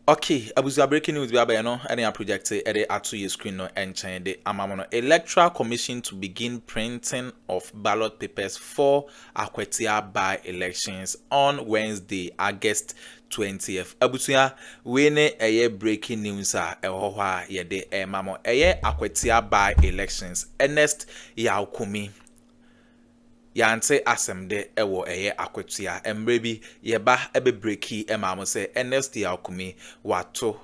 Okay, abusia breaking news bi abaya no any project e dey ato your screen no enchen de amamono Electoral Commission to begin printing of ballot papers for Akwatia by-elections on Wednesday, August 20th. Abusia we ne eye breaking news a eho ho a ye de mamo eye Akwatia by-elections Ernest Yaukumi yante asemde ewo eye Akwatia emre bi yeba ebe breaki emamo se Ernest Yaukumi wato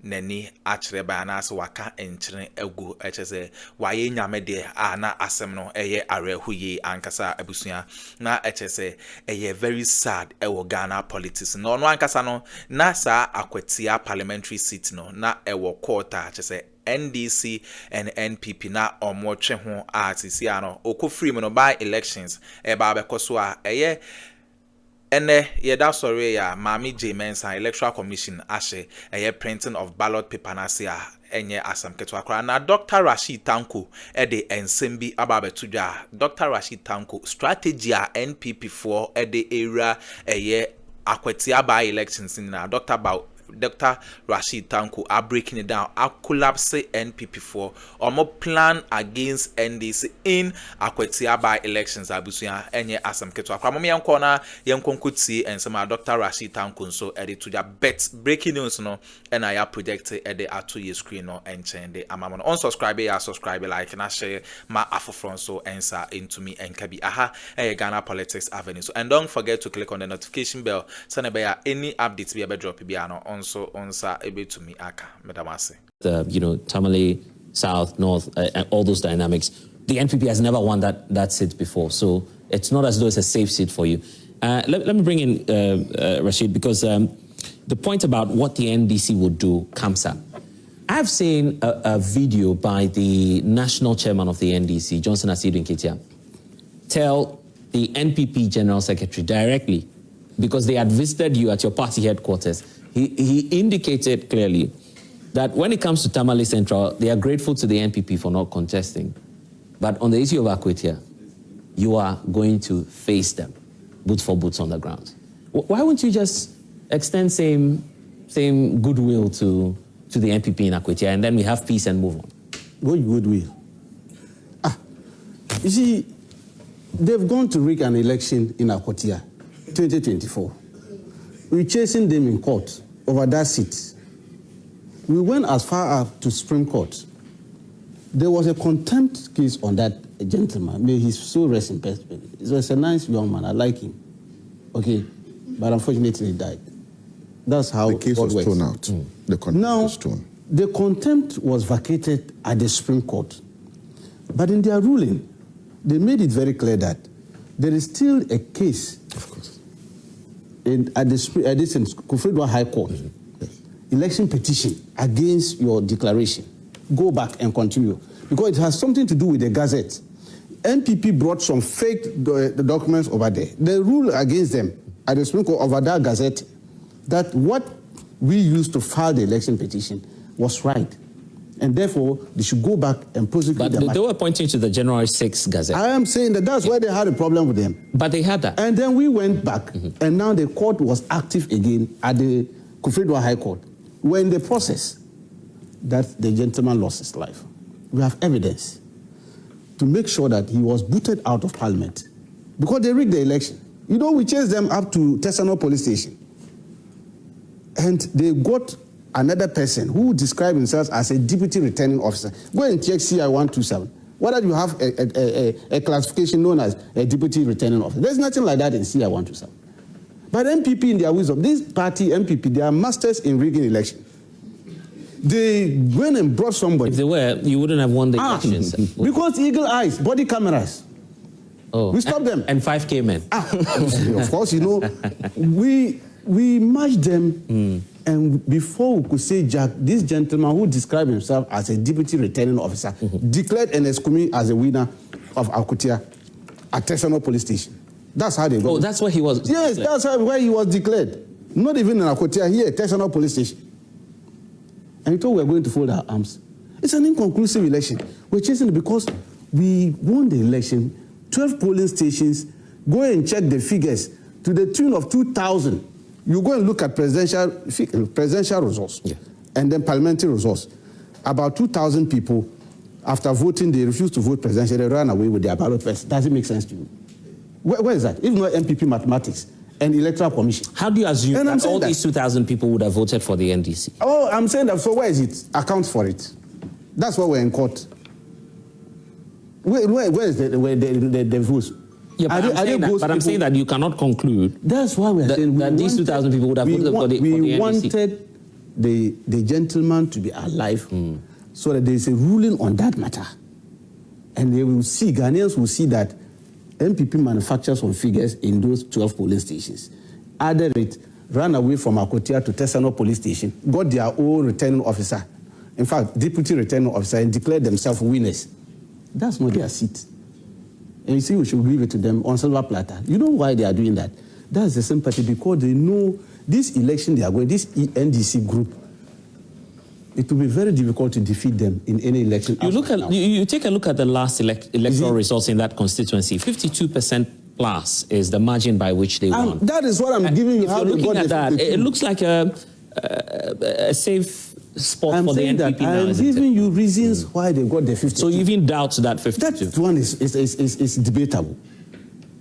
nani achire ba na so waka enchire egu echese waye nyame de na asem no eye arehuye ankasa abusua na echese eye very sad ewo Ghana politics no no ankasa no na sa Akwatia parliamentary seat no na ewo court echese NDC and NPP na omwotwe ho atisi ano okofri mu no by elections ba bekoso a eye ene yeda sorry ya Mami J Mensa Electoral Commission ashe eye printing of ballot paper na se a enye asam keto akra na Dr. Rashid Tanko de ensembi ababetudwa Dr. Rashid Tanko strategy a NPP for the area eye Akwatia by elections na Dr. Rashid Tanko are breaking it down. A collapse NPP for or plan against NDC in Akwatia by elections. Abusuya enye asam keto akwa momi yankona yankonkuti and some Dr. Rashid Tanko so edit to their bet breaking news no and I projected at the ato your screen no and change the amamon unsubscribe ya subscribe like and share my afro so answer into me and kabi aha Ghana Politics Avenue. So and don't forget to click on the notification bell so never any updates be able drop piano on so onsa able to me aka medamase. Tamale South, North, all those dynamics. The NPP has never won that seat before, so it's not as though it's a safe seat for you. Let me bring in Rashid, because the point about what the NDC would do comes up. I've seen a video by the national chairman of the NDC, Johnson Asidu Nketia, tell the NPP General Secretary directly, because they had visited you at your party headquarters. He indicated clearly that when it comes to Tamale Central, they are grateful to the NPP for not contesting. But on the issue of Akwatia, you are going to face them, boots for boots on the ground. Why wouldn't you just extend same goodwill to the NPP in Akwatia, and then we have peace and move on? What goodwill? You see, they've gone to rig an election in Akwatia, 2024. We're chasing them in court over that seat. We went as far as to Supreme Court. There was a contempt case on that gentleman. May his soul rest in peace. He was a nice young man. I like him. Okay, but unfortunately he died. That's how the case was thrown out. The contempt was thrown. The contempt was vacated at the Supreme Court. But in their ruling, they made it very clear that there is still a case. Of course. At this Akuffo High Court, election petition against your declaration. Go back and continue. Because it has something to do with the Gazette. NPP brought some fake documents over there. They ruled against them at the Supreme Court over that Gazette that what we used to file the election petition was right. And therefore, they should go back and prosecute them. But they were pointing to the January 6th Gazette. I am saying that's why they had a problem with them. But they had that. And then we went back, and now the court was active again at the Akuffo High Court. We're in the process that the gentleman lost his life. We have evidence to make sure that he was booted out of Parliament because they rigged the election. We chased them up to Tesano Police Station. And they got another person who described himself as a deputy returning officer. Go and check CI 127. Whether you have a classification known as a deputy returning officer. There's nothing like that in CI 127. But NPP, in their wisdom, this party, NPP, they are masters in rigging election. They went and brought somebody. If they were, you wouldn't have won the elections. Because eagle eyes, body cameras. Oh. We stopped them. And 5K men. Of course, we matched them. And before we could say Jack, this gentleman who described himself as a deputy returning officer declared Ernest as a winner of Akwatia at Tesano Police Station. That's how they got. Oh, that's where he was. Yes, that's where he was declared. Not even in Akwatia, here, Tesano Police Station. And he thought we were going to fold our arms. It's an inconclusive election. We're chasing it because we won the election, 12 polling stations, go and check the figures to the tune of 2,000. You go and look at presidential results and then parliamentary results. About 2,000 people, after voting, they refused to vote presidential. They ran away with their ballot papers. Does it make sense to you? Where is that? If not NPP mathematics and electoral commission. How do you assume that all these 2,000 people would have voted for the NDC? Oh, I'm saying that. So where is it? Account for it. That's why we're in court. Where is the votes? Yeah, but I'm saying that you cannot conclude. That's why we're saying that these 2,000 people would have voted for the NDC. We wanted the gentleman to be alive so that there is a ruling on that matter. And they will see, Ghanaians will see that NPP manufactures some figures in those 12 polling stations. Added it, ran away from Akwatia to Tesano police station, got their own returning officer, in fact, deputy returning officer, and declared themselves winners. That's not their seat. And you see, we should give it to them on silver platter. You know why they are doing that? That's the sympathy, because they know this election they are going, this NDC group, it will be very difficult to defeat them in any election. You take a look at the last electoral results in that constituency. 52% plus is the margin by which they won. That is what I'm giving you. If you're looking at that, it looks like a safe spot for the NPP now. I'm giving you reasons why they got the 52. So you even doubt that 52? That one is debatable.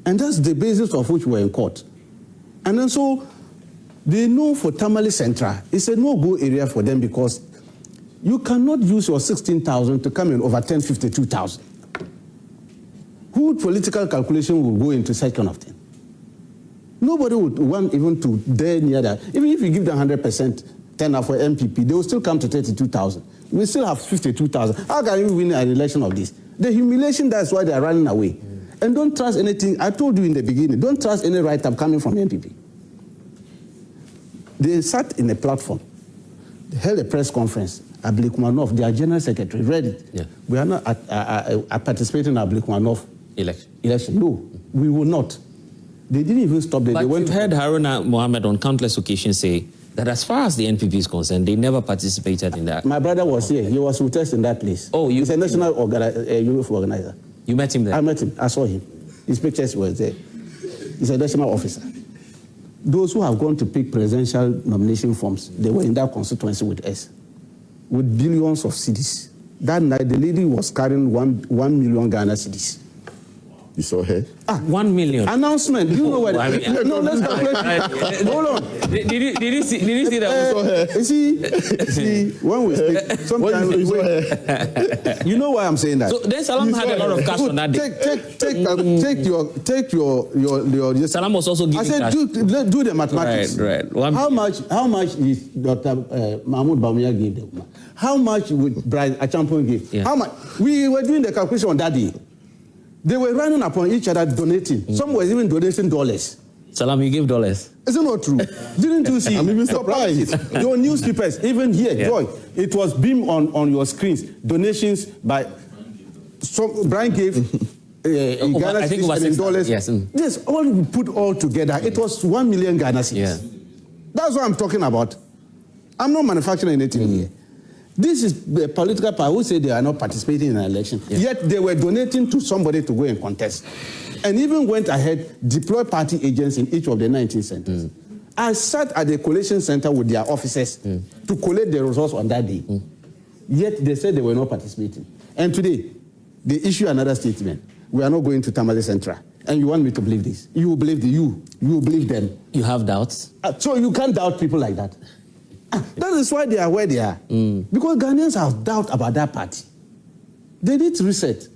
And that's the basis of which we're in court. And then so they know for Tamale Central, it's a no-go area for them because you cannot use your 16,000 to come in overturn 52,000. Who political calculation will go into such kind of thing? Nobody would want even to dare near that. Even if you give them 100% turnout for NPP, they will still come to 32,000. We still have 52,000. How can you win an election of this? The humiliation, that's why they are running away. And don't trust anything. I told you in the beginning, don't trust any write-up coming from NPP. They sat in a platform. They held a press conference. Ablikmanov, their general secretary, read it. Yeah. We are not participating in Ablikmanov election. No, we will not. They didn't even stop there. But they went you've heard Haruna Mohammed on countless occasions say that as far as the NPP is concerned, they never participated in that. My brother was here. He was with us in that place. Oh, he's a national youth organizer. You met him there? I met him. I saw him. His pictures were there. He's a national officer. Those who have gone to pick presidential nomination forms, they were in that constituency with us, with billions of cedis. That night, the lady was carrying 1 million Ghana cedis. You saw her? 1 million. Announcement. You know what? No, let's calculate. Hold on. Did you see that? You see, when we speak, sometimes you know why I'm saying that. So then Salam had a lot of cash on that day. Take your. Salam was also giving cash. I said, do the mathematics. Right. How much did Dr. Mahmoud Bawumia give them? How much would Brian Achampon give? Yeah. How much? We were doing the calculation on that day. They were running upon each other, donating. Some were even donating dollars. Salam, you give dollars. Is it not true? Didn't you see? I'm even surprised. Your newspapers, even here, Joy, it was beamed on your screens. Donations by Brian gave Ghana cedis in dollars. Yes. This all put all together. It was 1 million Ghana cedis. Yeah. That's what I'm talking about. I'm not manufacturing anything here. This is the political power who say they are not participating in an election. Yeah. Yet they were donating to somebody to go and contest. And even went ahead, deploy party agents in each of the 19 centers. I sat at the collation center with their officers to collect the results on that day. Yet they said they were not participating. And today, they issue another statement. We are not going to Tamale Central. And you want me to believe this? You will believe you will believe them. You have doubts? So you can't doubt people like that. That is why they are where they are. Because Ghanaians have doubt about that party. They need to reset.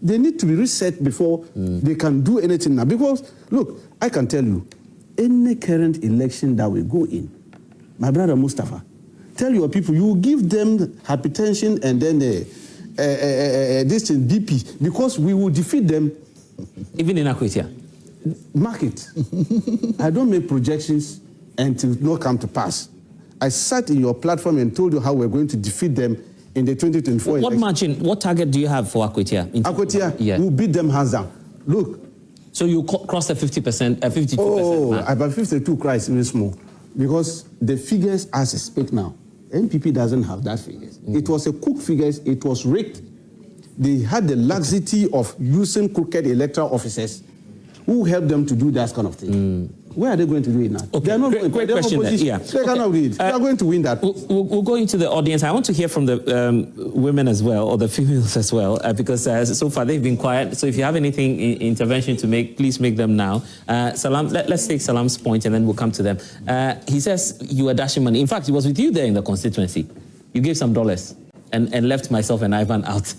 They need to be reset before they can do anything now. Because, look, I can tell you, any current election that we go in, my brother Mustafa, tell your people, you give them hypertension and then this thing, BP, because we will defeat them. Even in Akwatia? Mark it. I don't make projections and it will not come to pass. I sat in your platform and told you how we're going to defeat them in the 2024 election. What margin, what target do you have for Akwatia? Akwatia, we'll beat them hands down. Look. So you cross the 50%, 52%? Oh, about 52 cries even small. Because the figures as I speak now, NPP doesn't have that figures. It was a cooked figures, it was rigged. They had the laxity of using crooked electoral officers who helped them to do that kind of thing. Where are they going to do it now? Okay. They are not Great- going. great They are question there. opposition. Yeah. They cannot do it. They are going to win that. We'll go into the audience. I want to hear from the women as well, or the females as well, because so far they've been quiet. So if you have anything intervention to make, please make them now. Salam, let's take Salam's point and then we'll come to them. He says you were dashing money. In fact, he was with you there in the constituency. You gave some dollars and left myself and Ivan out.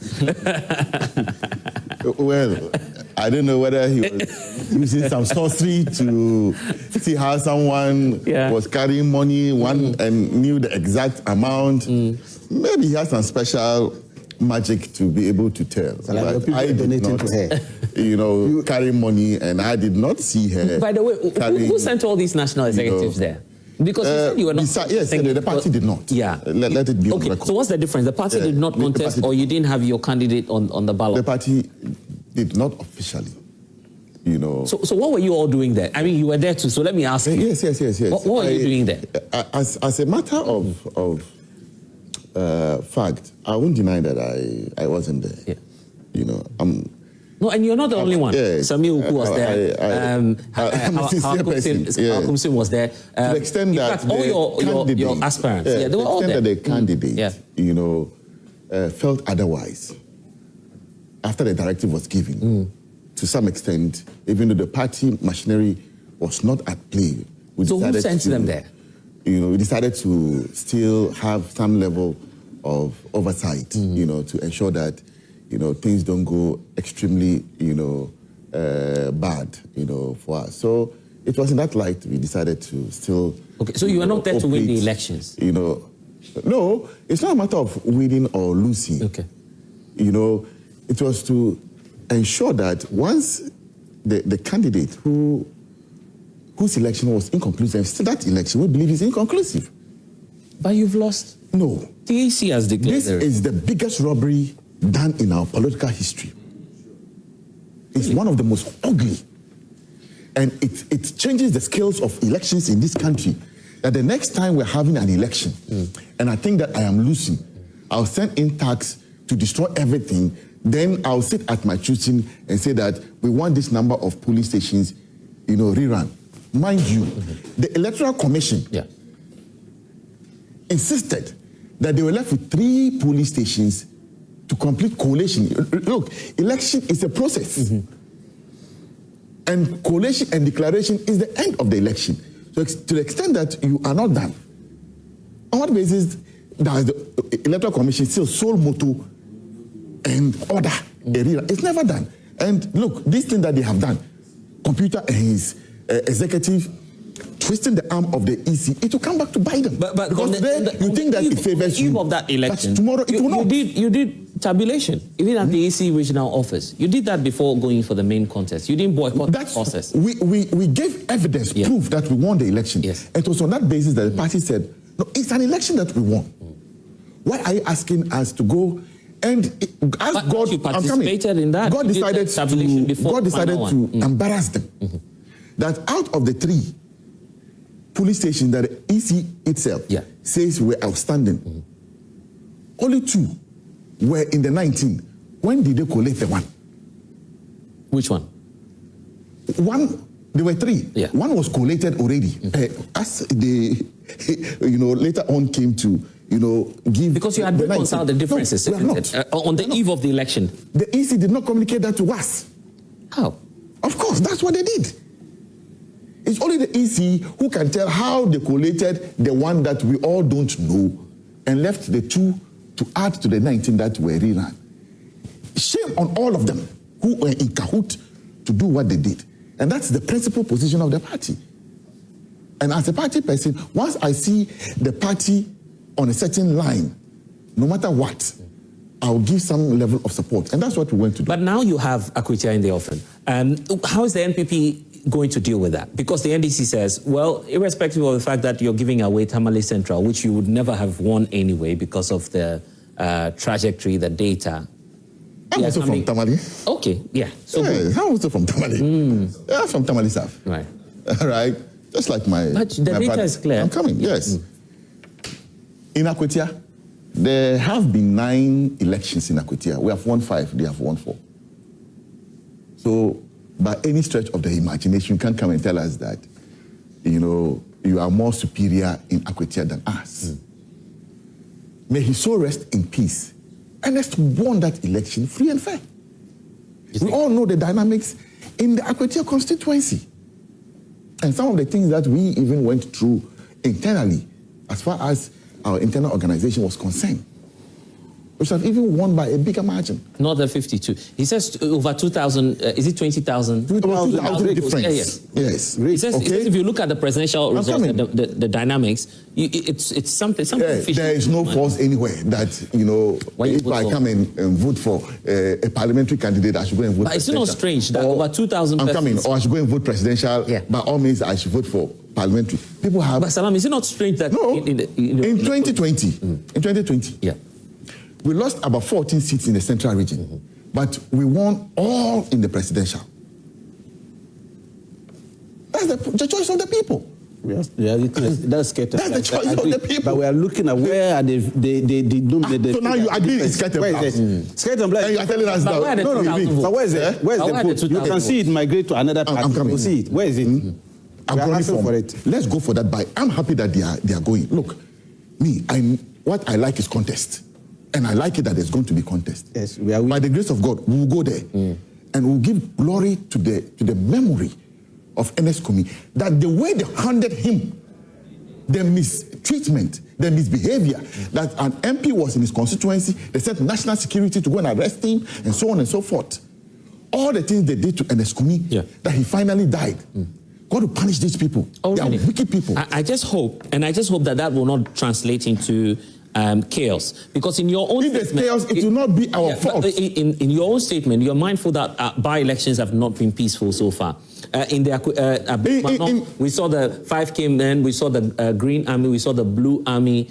Well, I don't know whether he was using some sorcery to see how someone was carrying money and knew the exact amount. Maybe he has some special magic to be able to tell. But I did not, to her. Carry money, and I did not see her. By the way, who sent all these national executives there? Because you said you were not. Yes, the party did not. Yeah. Let it be on record. So what's the difference? The party did not contest, or you didn't have your candidate on the ballot? The party did not officially, So what were you all doing there? I mean, you were there too, so let me ask you. Yes. What were you doing there? As a matter of fact, I won't deny that I wasn't there. Yeah. No, and you're not the only one. Yeah, Samuel who was there. I'm a sincere person. Akuffo was there. To the extent that fact, all your aspirants, they were all there. The candidate, felt otherwise after the directive was given. To some extent, even though the party machinery was not at play, so who sent them there? We decided to still have some level of oversight, to ensure that things don't go extremely, bad, for us. So it was in that light we decided to still. Okay, so you were not there to win the elections. No, it's not a matter of winning or losing. Okay. It was to ensure that once the candidate whose election was inconclusive, still that election we believe is inconclusive. But you've lost. No. The EC has declared this is the biggest robbery done in our political history. It's one of the most ugly. And it changes the scales of elections in this country. That the next time we're having an election, and I think that I am losing, I'll send in tax to destroy everything, then I'll sit at my choosing and say that we want this number of police stations, rerun. Mind you, the Electoral Commission insisted that they were left with 3 police stations to complete collation. Look, election is a process. And collation and declaration is the end of the election. So to the extent that you are not done, on what basis does the Electoral Commission still sole motto and order a rerun? It's never done. And look, this thing that they have done, computer and his executive twisting the arm of the EC, it will come back to Biden. But because today you think that it favors you. Of that election, but tomorrow it will not. You did tabulation, even at the EC regional office. You did that before going for the main contest. You didn't boycott the process. We gave evidence, proof that we won the election. Yes. It was on that basis that the party said, no, it's an election that we won. Why are you asking us to go and ask God? You participated in that. God decided to embarrass them. That out of the 3 police stations that the EC itself says were outstanding, only 2 were in the 19. When did they collect the 1? Which one? There were 3. Yeah. 1 was collated already. As they, later on came to, give. Because you had reconciled the differences. No, we are not. On the eve of the election. The EC did not communicate that to us. How? Of course, that's what they did. It's only the EC who can tell how they collated the 1 that we all don't know and left the 2 to add to the 19 that were rerun. Shame on all of them who were in cahoot to do what they did. And that's the principal position of the party. And as a party person, once I see the party on a certain line, no matter what, I'll give some level of support. And that's what we went to do. But now you have Akwatia in the offing. How is the NPP going to deal with that? Because the NDC says, well, irrespective of the fact that you're giving away Tamale Central, which you would never have won anyway because of the trajectory, the data. I'm also from Tamale. Okay, yeah. So I'm also from Tamale. I'm from Tamale South. Right. All right. Just like my But the data brother. is clear. I'm coming, yes. In Akwatia, there have been 9 elections in Akwatia. We have won 5, they have won 4. So, by any stretch of the imagination, you can't come and tell us that you are more superior in Akwatia than us. May his soul rest in peace. Ernest won that election free and fair. We all know the dynamics in the Akwatia constituency. And some of the things that we even went through internally, as far as our internal organization was concerned, which have even won by a bigger margin. Not the 52. He says over 2,000, is it 20,000? 2,000 difference. Yes. He says if you look at the presidential results, the dynamics, it's something fishy. There is no force anywhere that, if I come and vote for a parliamentary candidate, I should go and vote. But it's not strange that over 2,000 I'm coming, or I should go and vote presidential. Yeah. By all means, I should vote for parliamentary. People have... But Salam, is it not strange that... No, in 2020, yeah, we lost about 14 seats in the central region, but we won all in the presidential. That's the choice of the people. That's the choice of the people. But we are looking at where are they so now you agree it's Skirt and Black. Skirt and Black. And you are telling us that. So where is it? Where is the vote? You can see it migrate to another party. I'm coming. You see it. Where is it? I'm going for it. Let's go for that buy. I'm happy that they are going. Look, what I like is contest. And I like it that there's going to be contest. Yes, by the grace of God, we will go there. And we'll give glory to the memory of Ernest Kumi, that the way they handled him, the mistreatment, the misbehavior, that an MP was in his constituency, they sent national security to go and arrest him, and so on and so forth. All the things they did to Ernest Kumi, that he finally died. God will punish these people. They are wicked people. I just hope that will not translate into chaos, because in your own statement, chaos, it will not be our fault. In your own statement, you're mindful that by-elections have not been peaceful so far. In the we saw the 5K men, we saw the Green Army, we saw the Blue Army.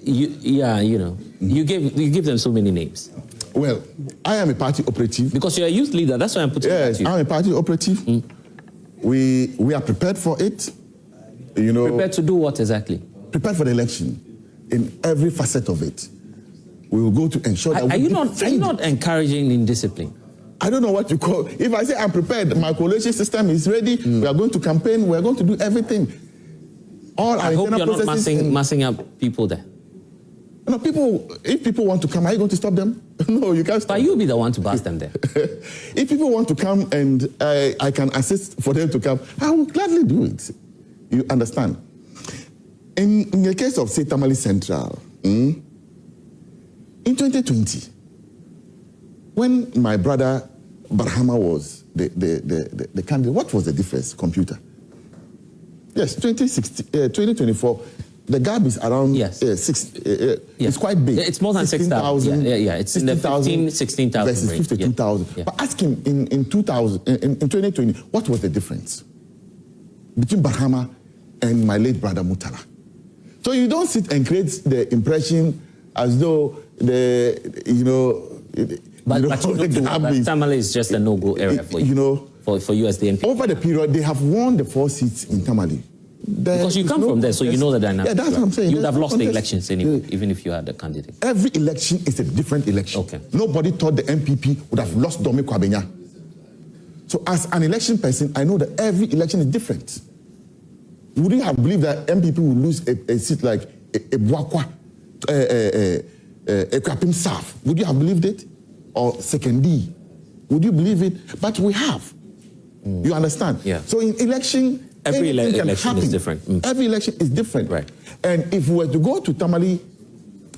You give them so many names. Well, I am a party operative. Because you're a youth leader, that's why I'm putting it to you. I'm a party operative. We are prepared for it. Prepared to do what exactly? Prepared for the election. In every facet of it, we will go to ensure that are you not encouraging indiscipline? I don't know what you call. If I say I'm prepared, my coalition system is ready. We are going to campaign. We are going to do everything. I hope you're not massing up people there. No, if people want to come, are you going to stop them? No, you can't stop. But you'll be the one to bust them there. If people want to come and I can assist for them to come, I will gladly do it. You understand? In the case of, say, Tamale Central, in 2020, when my brother Mahama was the candidate, what was the difference? Computer. Yes, 2024, the gap is around 6. It's quite big. It's more than 6,000. Yeah. It's 16,000 versus 52,000. Yeah. But ask him in 2020, what was the difference between Mahama and my late brother Mutala? So you don't sit and create the impression as though Tamale is just a no-go area for you. For you as the NPP. Over the period, they have won the 4 seats in Tamale. Because you come from there, so you know the dynamics. Yeah, that's what I'm saying. You would have lost the elections anyway, even if you had a candidate. Every election is a different election. Okay. Nobody thought the NPP would have lost Domi Kwabenya. So as an election person, I know that every election is different. Would you have believed that NPP would lose a seat like a Buakwa, a Krapim South? Would you have believed it? Or Sekendi? Would you believe it? But we have. You understand? Yeah. So in election, every election is different. Every election is different. Right. And if we were to go to Tamale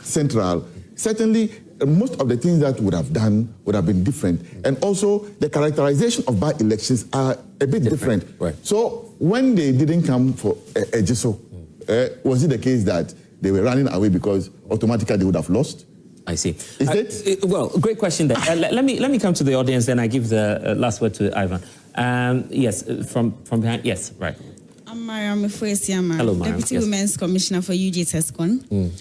Central, certainly most of the things that would have done would have been different. And also the characterization of by-elections are a bit different. Right. So when they didn't come for Ejiso, was it the case that they were running away because automatically they would have lost? I see. Is it? Well, great question there. Let me come to the audience, then I give the last word to Ivan. Yes, from behind. Yes, right. I'm Mariam Efuesiama, Hello, Mariam. Deputy Yes. Women's Commissioner for UG Tescon.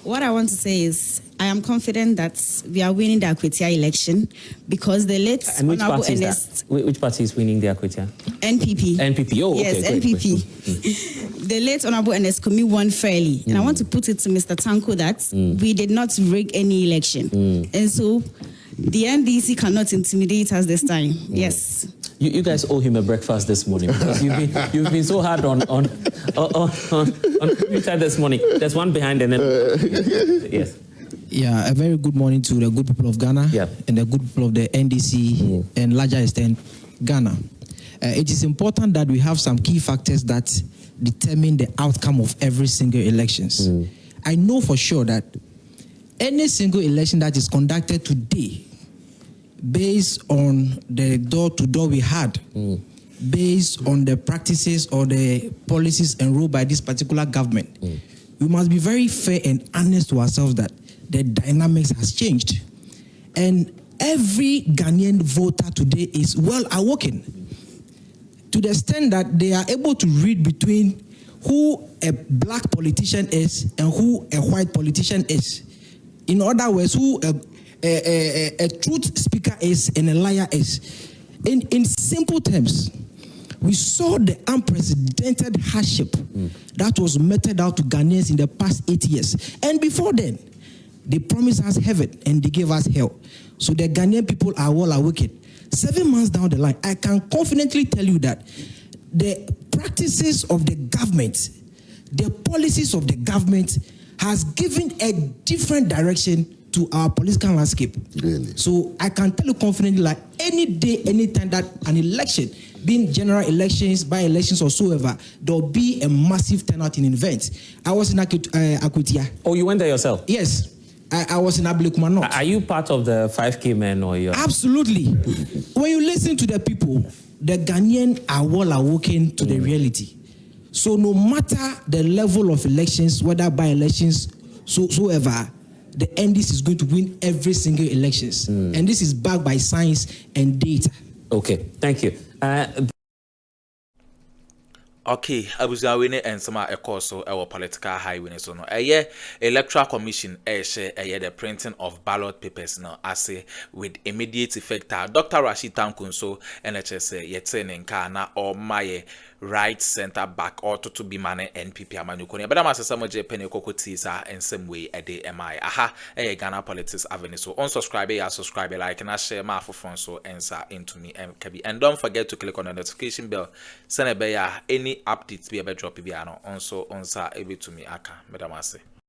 What I want to say is I am confident that we are winning the Akwatia election because the late And which Honorable party is Ernest, that? Which party is winning the Akwatia? NPP. NPP. Oh, yes, okay. Great, NPP. The late Honorable Ernest Kumi won fairly. And I want to put it to Mr. Tanko that we did not rig any election. And so the NDC cannot intimidate us this time. Yes. You guys owe him a breakfast this morning because you've been so hard on Twitter this morning. There's one behind and then yes. Yeah, a very good morning to the good people of Ghana and the good people of the NDC and larger extent Ghana. It is important that we have some key factors that determine the outcome of every single elections. I know for sure that any single election that is conducted today, based on the door-to-door we had, based on the practices or the policies enrolled by this particular government, we must be very fair and honest to ourselves that the dynamics has changed. And every Ghanaian voter today is well awoken to the extent that they are able to read between who a black politician is and who a white politician is. In other words, who a truth speaker is and a liar is. In simple terms, we saw the unprecedented hardship that was meted out to Ghanaians in the past 8 years. And before then, they promised us heaven and they gave us hell. So the Ghanaian people are well awakened. 7 months down the line, I can confidently tell you that the practices of the government, the policies of the government has given a different direction to our political landscape. Really? So I can tell you confidently, like any day, any time that an election, being general elections, by-elections or so ever, there will be a massive turnout in events. I was in Akwatia. Oh, you went there yourself? Yes. I was in Ablekuma. Are you part of the 5K men or you? Absolutely. When you listen to the people, the Ghanaian are well awoken to the reality. So no matter the level of elections, whether by elections, so ever, the NDC is going to win every single elections. And this is backed by science and data. Okay, thank you. Okay, abuza we ne ensema ekoso ewo political highway so no electoral commission share the printing of ballot papers now as with immediate effect. Dr. Rashid Tankun so NHS yete ne nka na or my right center back or to be man NPP amanyukoni but am asesa je pene kokoti sa ensem way ede mi aha Ghana politics avenue so unsubscribe ya subscribe like na share ma for so ensa into me MKB and don't forget to click on the notification bell send a any updates be a drop bi ano also onsa ebe to me aka medamase.